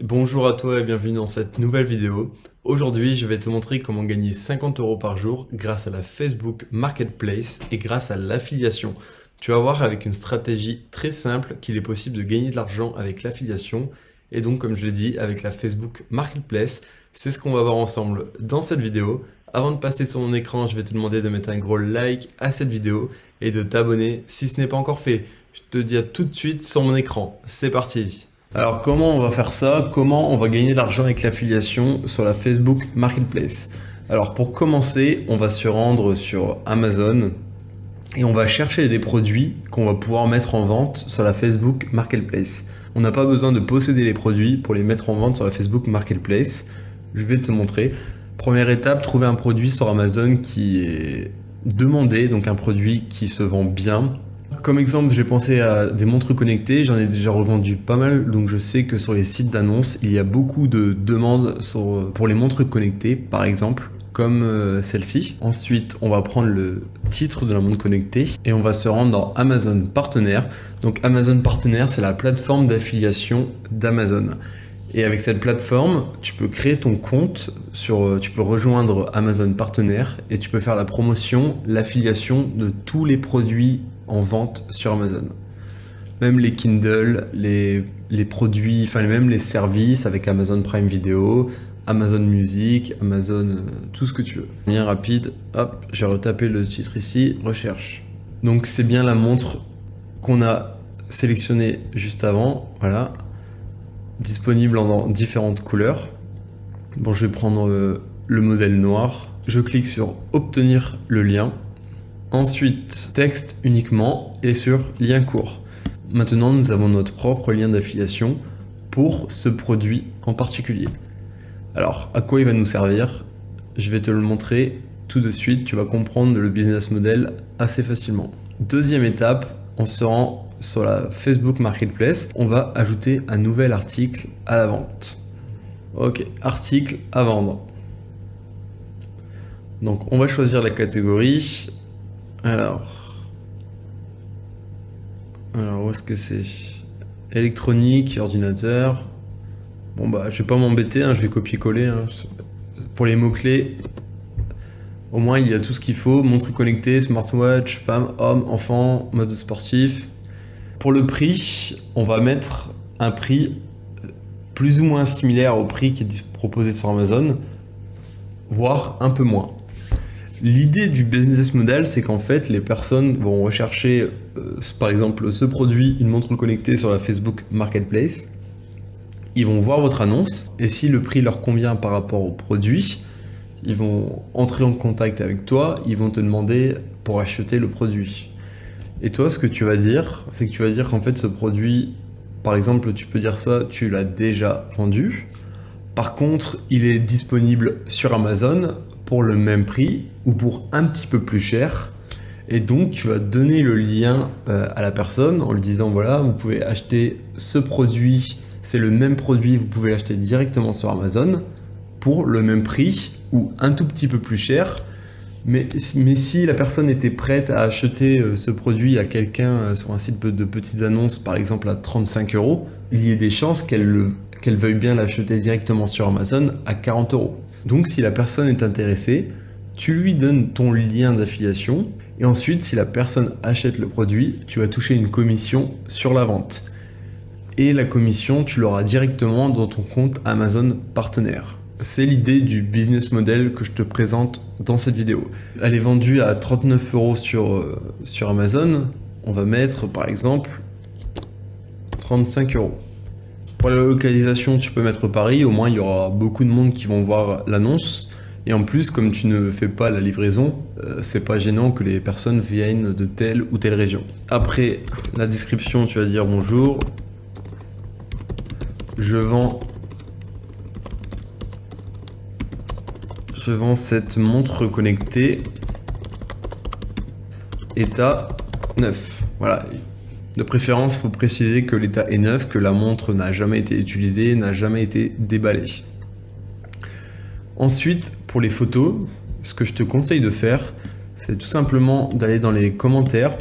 bonjour à toi et bienvenue dans cette nouvelle vidéo. Aujourd'hui, je vais te montrer comment gagner 50 € par jour grâce à la Facebook Marketplace et grâce à l'affiliation. Tu vas voir avec une stratégie très simple qu'il est possible de gagner de l'argent avec l'affiliation et donc, comme je l'ai dit, avec la Facebook Marketplace. C'est ce qu'on va voir ensemble dans cette vidéo. Avant de passer sur mon écran, je vais te demander de mettre un gros like à cette vidéo et de t'abonner si ce n'est pas encore fait. Je te dis à tout de suite sur mon écran. C'est parti! Alors comment on va faire ça? Comment on va gagner de l'argent avec l'affiliation sur la Facebook Marketplace? Alors pour commencer, on va se rendre sur Amazon et on va chercher des produits qu'on va pouvoir mettre en vente sur la Facebook Marketplace. On n'a pas besoin de posséder les produits pour les mettre en vente sur la Facebook Marketplace. Je vais te montrer. Première étape, trouver un produit sur Amazon qui est demandé, donc un produit qui se vend bien. Comme exemple, j'ai pensé à des montres connectées, j'en ai déjà revendu pas mal, donc je sais que sur les sites d'annonces, il y a beaucoup de demandes pour les montres connectées, par exemple, comme celle-ci. Ensuite, on va prendre le titre de la montre connectée et on va se rendre dans Amazon Partenaire. Donc Amazon Partenaire, c'est la plateforme d'affiliation d'Amazon. Et avec cette plateforme, tu peux créer ton compte, tu peux rejoindre Amazon Partenaire et tu peux faire la promotion, l'affiliation de tous les produits en vente sur Amazon. Même les Kindle, les produits, enfin même les services avec Amazon Prime Video, Amazon Music, Amazon, tout ce que tu veux. Bien rapide, hop, j'ai retapé le titre ici, recherche. Donc c'est bien la montre qu'on a sélectionnée juste avant, voilà. Disponible en différentes couleurs. Bon, je vais prendre le modèle noir. Je clique sur obtenir le lien. Ensuite, texte uniquement et sur lien court. Maintenant, nous avons notre propre lien d'affiliation pour ce produit en particulier. Alors, à quoi il va nous servir? Je vais te le montrer tout de suite. Tu vas comprendre le business model assez facilement. Deuxième étape, on se rend sur la Facebook Marketplace. On va ajouter un nouvel article à la vente. Ok, article à vendre. Donc, on va choisir la catégorie. Alors, où est-ce que c'est? Électronique, ordinateur. Bon bah, je vais pas m'embêter, hein, je vais copier-coller. Hein. Pour les mots-clés, au moins il y a tout ce qu'il faut. Montre connectée, smartwatch, femme, homme, enfant, mode sportif. Pour le prix, on va mettre un prix plus ou moins similaire au prix qui est proposé sur Amazon, voire un peu moins. L'idée du business model, c'est qu'en fait, les personnes vont rechercher, par exemple, ce produit, une montre connectée sur la Facebook Marketplace. Ils vont voir votre annonce et si le prix leur convient par rapport au produit, ils vont entrer en contact avec toi, ils vont te demander pour acheter le produit. Et toi, ce que tu vas dire, c'est que tu vas dire qu'en fait, ce produit, par exemple, tu peux dire ça, tu l'as déjà vendu. Par contre, il est disponible sur Amazon pour le même prix ou pour un petit peu plus cher. Et donc, tu vas donner le lien à la personne en lui disant, voilà, vous pouvez acheter ce produit, c'est le même produit, vous pouvez l'acheter directement sur Amazon pour le même prix ou un tout petit peu plus cher. Mais si la personne était prête à acheter ce produit à quelqu'un sur un site de petites annonces, par exemple à 35 €, il y a des chances qu'elle veuille bien l'acheter directement sur Amazon à 40 €. Donc si la personne est intéressée, tu lui donnes ton lien d'affiliation et ensuite si la personne achète le produit, tu vas toucher une commission sur la vente. Et la commission, tu l'auras directement dans ton compte Amazon Partenaire. C'est l'idée du business model que je te présente dans cette vidéo. Elle est vendue à 39 € sur Amazon. On va mettre par exemple 35 €. Pour la localisation, tu peux mettre Paris. Au moins, il y aura beaucoup de monde qui vont voir l'annonce. Et en plus, comme tu ne fais pas la livraison, c'est pas gênant que les personnes viennent de telle ou telle région. Après la description, tu vas dire bonjour. Je vends cette montre connectée état 9. Voilà. De préférence, il faut préciser que l'état est neuf, que la montre n'a jamais été utilisée, n'a jamais été déballée. Ensuite, pour les photos, ce que je te conseille de faire, c'est tout simplement d'aller dans les commentaires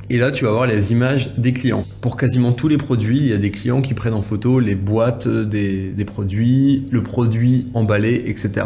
Et là, tu vas voir les images des clients. Pour quasiment tous les produits, il y a des clients qui prennent en photo les boîtes des produits, le produit emballé, etc.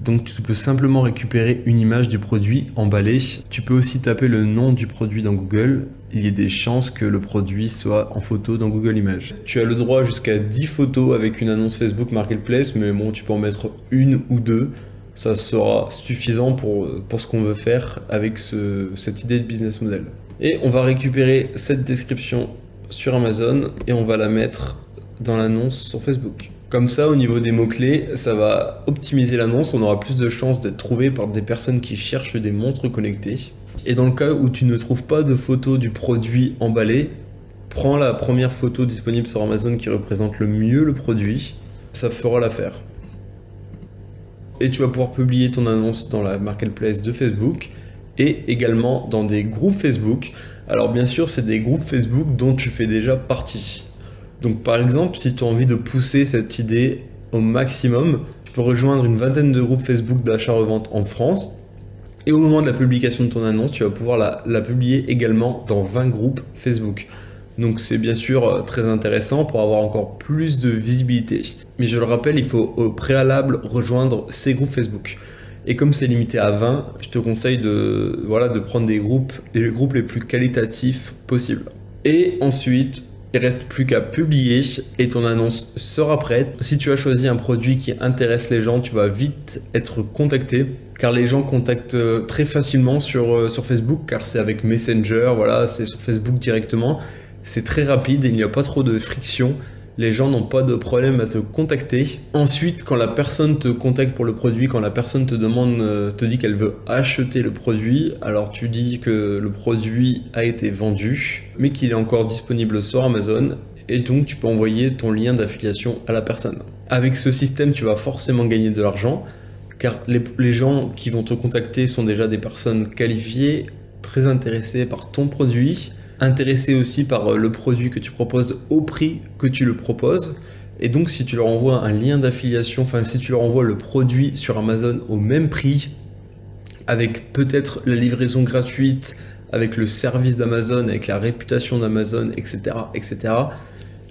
Donc tu peux simplement récupérer une image du produit emballé. Tu peux aussi taper le nom du produit dans Google. Il y a des chances que le produit soit en photo dans Google Images. Tu as le droit jusqu'à 10 photos avec une annonce Facebook Marketplace, mais bon, tu peux en mettre une ou deux. Ça sera suffisant pour ce qu'on veut faire avec cette idée de business model. Et on va récupérer cette description sur Amazon et on va la mettre dans l'annonce sur Facebook. Comme ça, au niveau des mots-clés, ça va optimiser l'annonce. On aura plus de chances d'être trouvé par des personnes qui cherchent des montres connectées. Et dans le cas où tu ne trouves pas de photo du produit emballé, prends la première photo disponible sur Amazon qui représente le mieux le produit. Ça fera l'affaire. Et tu vas pouvoir publier ton annonce dans la marketplace de Facebook et également dans des groupes Facebook. Alors bien sûr, c'est des groupes Facebook dont tu fais déjà partie. Donc par exemple, si tu as envie de pousser cette idée au maximum, tu peux rejoindre une vingtaine de groupes Facebook d'achat-revente en France. Et au moment de la publication de ton annonce, tu vas pouvoir la publier également dans 20 groupes Facebook. Donc c'est bien sûr très intéressant pour avoir encore plus de visibilité. Mais je le rappelle, il faut au préalable rejoindre ces groupes Facebook. Et comme c'est limité à 20, je te conseille de prendre les groupes les plus qualitatifs possibles. Et ensuite, il reste plus qu'à publier et ton annonce sera prête. Si tu as choisi un produit qui intéresse les gens, tu vas vite être contacté car les gens contactent très facilement sur Facebook car c'est avec Messenger, c'est sur Facebook directement. C'est très rapide et il n'y a pas trop de friction. Les gens n'ont pas de problème à te contacter. Ensuite, quand la personne te contacte pour le produit, quand la personne te dit qu'elle veut acheter le produit, alors tu dis que le produit a été vendu, mais qu'il est encore disponible sur Amazon et donc tu peux envoyer ton lien d'affiliation à la personne. Avec ce système, tu vas forcément gagner de l'argent car les gens qui vont te contacter sont déjà des personnes qualifiées, très intéressées par ton produit, intéressés aussi par le produit que tu proposes au prix que tu le proposes. Et donc si tu leur envoies un lien d'affiliation, si tu leur envoies le produit sur Amazon au même prix, avec peut-être la livraison gratuite, avec le service d'Amazon, avec la réputation d'Amazon, etc., etc.,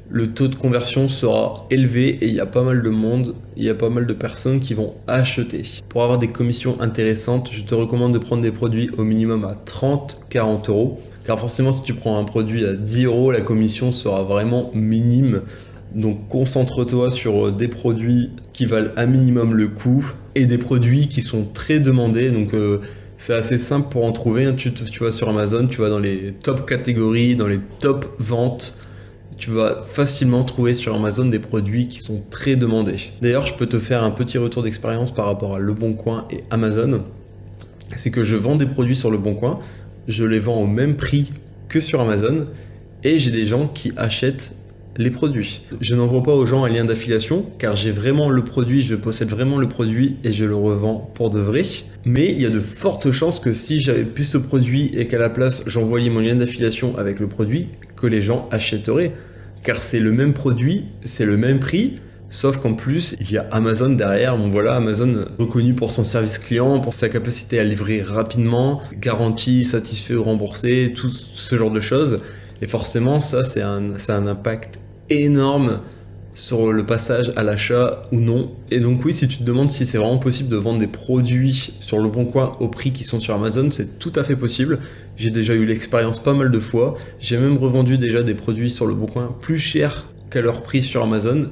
le taux de conversion sera élevé et il y a pas mal de monde, il y a pas mal de personnes qui vont acheter. Pour avoir des commissions intéressantes, je te recommande de prendre des produits au minimum à 30-40 euros. Car forcément, si tu prends un produit à 10 euros, la commission sera vraiment minime. Donc concentre-toi sur des produits qui valent un minimum le coup et des produits qui sont très demandés. Donc c'est assez simple pour en trouver. Tu vas sur Amazon, tu vas dans les top catégories, dans les top ventes. Tu vas facilement trouver sur Amazon des produits qui sont très demandés. D'ailleurs, je peux te faire un petit retour d'expérience par rapport à Leboncoin et Amazon. C'est que je vends des produits sur Leboncoin. Je les vends au même prix que sur Amazon et j'ai des gens qui achètent les produits. Je n'envoie pas aux gens un lien d'affiliation car j'ai vraiment le produit, je possède vraiment le produit et je le revends pour de vrai. Mais il y a de fortes chances que si j'avais plus ce produit et qu'à la place j'envoyais mon lien d'affiliation avec le produit, que les gens achèteraient. Car c'est le même produit, c'est le même prix. Sauf qu'en plus, il y a Amazon derrière. Amazon reconnu pour son service client, pour sa capacité à livrer rapidement, garantie, satisfait ou remboursé, tout ce genre de choses. Et forcément, ça, c'est un impact énorme sur le passage à l'achat ou non. Et donc oui, si tu te demandes si c'est vraiment possible de vendre des produits sur Leboncoin au prix qui sont sur Amazon, c'est tout à fait possible. J'ai déjà eu l'expérience pas mal de fois. J'ai même revendu déjà des produits sur Leboncoin plus chers qu'à leur prix sur Amazon,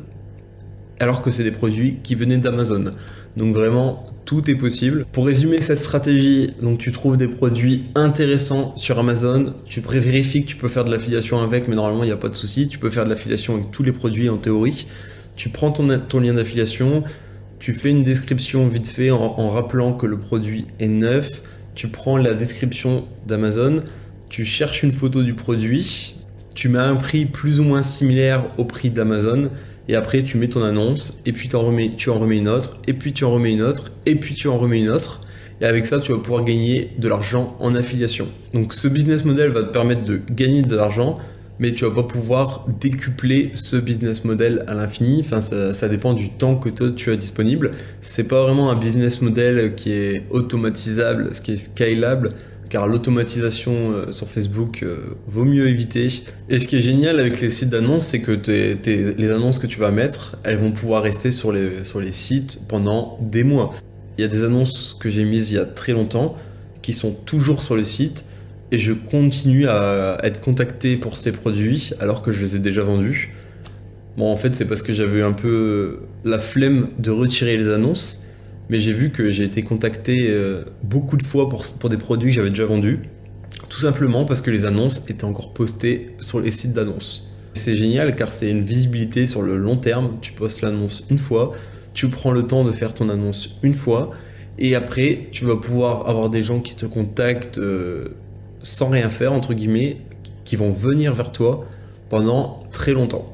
alors que c'est des produits qui venaient d'Amazon. Donc vraiment, tout est possible. Pour résumer cette stratégie, donc tu trouves des produits intéressants sur Amazon, tu vérifies que tu peux faire de l'affiliation avec, mais normalement il n'y a pas de souci, tu peux faire de l'affiliation avec tous les produits en théorie. Tu prends ton lien d'affiliation, tu fais une description vite fait en rappelant que le produit est neuf, tu prends la description d'Amazon, tu cherches une photo du produit, tu mets un prix plus ou moins similaire au prix d'Amazon, et après tu mets ton annonce, et puis tu en remets une autre, et puis tu en remets une autre, et puis tu en remets une autre. Et avec ça, tu vas pouvoir gagner de l'argent en affiliation. Donc ce business model va te permettre de gagner de l'argent, mais tu vas pas pouvoir décupler ce business model à l'infini. Ça dépend du temps que toi tu as disponible. C'est pas vraiment un business model qui est automatisable, ce qui est scalable. car l'automatisation sur Facebook vaut mieux éviter. Et ce qui est génial avec les sites d'annonces, c'est que les annonces que tu vas mettre, elles vont pouvoir rester sur les sites pendant des mois. Il y a des annonces que j'ai mises il y a très longtemps qui sont toujours sur le site et je continue à être contacté pour ces produits alors que je les ai déjà vendus. Bon, en fait, c'est parce que j'avais un peu la flemme de retirer les annonces, mais j'ai vu que j'ai été contacté beaucoup de fois pour des produits que j'avais déjà vendus, tout simplement parce que les annonces étaient encore postées sur les sites d'annonces. C'est génial car c'est une visibilité sur le long terme. Tu postes l'annonce une fois, tu prends le temps de faire ton annonce une fois, et après, tu vas pouvoir avoir des gens qui te contactent sans rien faire, entre guillemets, qui vont venir vers toi pendant très longtemps.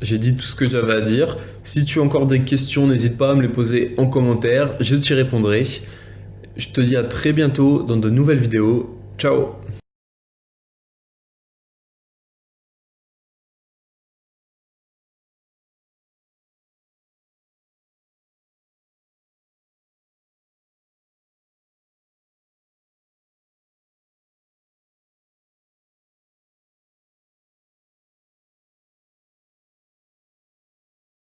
J'ai dit tout ce que j'avais à dire. Si tu as encore des questions, n'hésite pas à me les poser en commentaire, je t'y répondrai. Je te dis à très bientôt dans de nouvelles vidéos. Ciao!